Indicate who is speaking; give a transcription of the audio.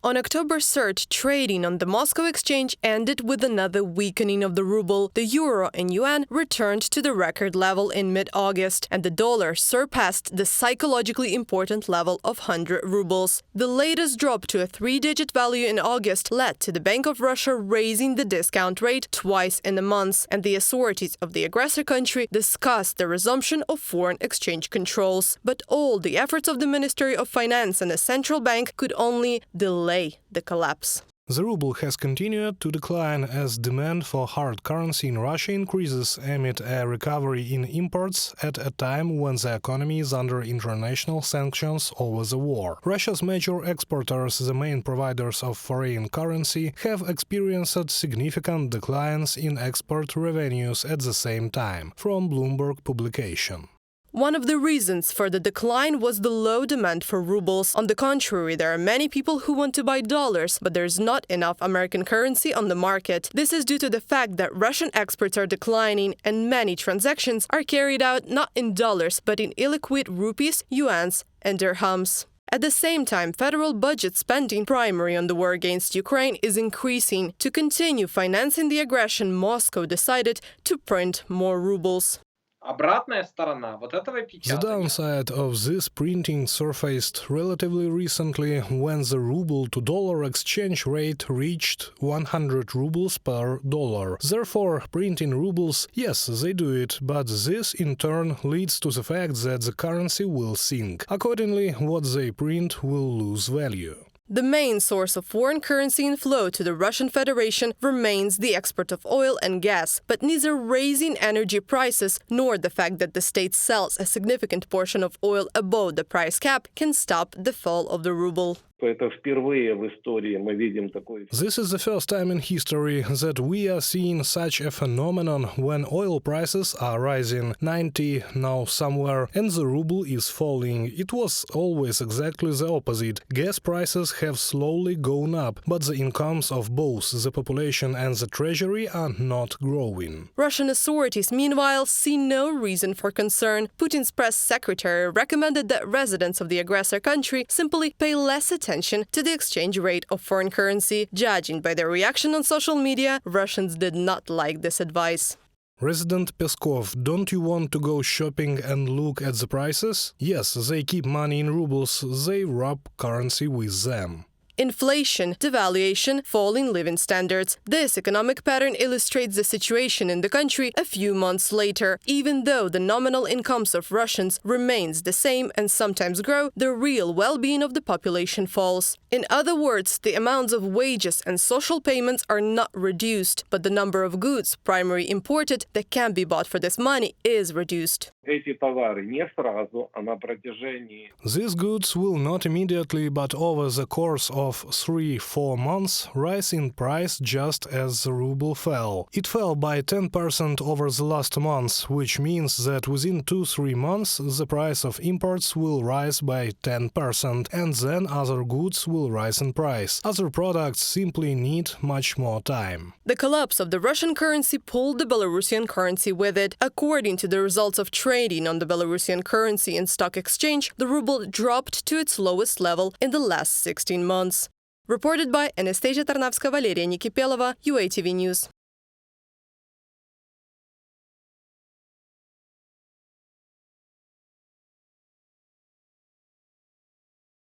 Speaker 1: On October 3rd, trading on the Moscow exchange ended with another weakening of the ruble. The euro and yuan returned to the record level in mid-August, and the dollar surpassed the psychologically important level of 100 rubles. The latest drop to a three-digit value in August led to the Bank of Russia raising the discount rate twice in a month, and the authorities of the aggressor country discussed the resumption of foreign exchange controls. But all the efforts of the Ministry of Finance and the central bank could only delay the collapse.
Speaker 2: The ruble has continued to decline as demand for hard currency in Russia increases amid a recovery in imports at a time when the economy is under international sanctions over the war. Russia's major exporters, the main providers of foreign currency, have experienced significant declines in export revenues at the same time, from Bloomberg publication.
Speaker 1: One of the reasons for the decline was the low demand for rubles. On the contrary, there are many people who want to buy dollars, but there's not enough American currency on the market. This is due to the fact that Russian exports are declining, and many transactions are carried out not in dollars, but in illiquid rupees, yuans, and dirhams. At the same time, federal budget spending, primarily on the war against Ukraine, is increasing. To continue financing the aggression, Moscow decided to print more rubles.
Speaker 2: The downside of this printing surfaced relatively recently when the ruble-to-dollar exchange rate reached 100 rubles per dollar. Therefore, printing rubles, yes, they do it, but this in turn leads to the fact that the currency will sink. Accordingly, what they print will lose value.
Speaker 1: The main source of foreign currency inflow to the Russian Federation remains the export of oil and gas, but neither raising energy prices nor the fact that the state sells a significant portion of oil above the price cap can stop the fall of the ruble.
Speaker 2: This is the first time in history that we are seeing such a phenomenon when oil prices are rising 90 now somewhere and the ruble is falling. It was always exactly the opposite. Gas prices have slowly gone up, but the incomes of both the population and the treasury are not growing.
Speaker 1: Russian authorities, meanwhile, see no reason for concern. Putin's press secretary recommended that residents of the aggressor country simply pay less attention to the exchange rate of foreign currency. Judging by their reaction on social media, Russians did not like this advice.
Speaker 2: Resident Peskov, don't you want to go shopping and look at the prices? Yes, they keep money in rubles, they rub currency with them.
Speaker 1: Inflation, devaluation, falling living standards. This economic pattern illustrates the situation in the country a few months later. Even though the nominal incomes of Russians remains the same and sometimes grow, the real well-being of the population falls. In other words, the amounts of wages and social payments are not reduced, but the number of goods, primarily imported, that can be bought for this money is reduced.
Speaker 2: These goods will not immediately, but over the course of 3-4 months, rise in price just as the ruble fell. It fell by 10% over the last month, which means that within 2-3 months the price of imports will rise by 10%, and then other goods will rise in price. Other products simply need much more time.
Speaker 1: The collapse of the Russian currency pulled the Belarusian currency with it. According to the results of trading on the Belarusian currency and stock exchange, the ruble dropped to its lowest level in the last 16 months. Reported by Anastasia Tarnavska, Valeria Nikipelova, UATV News.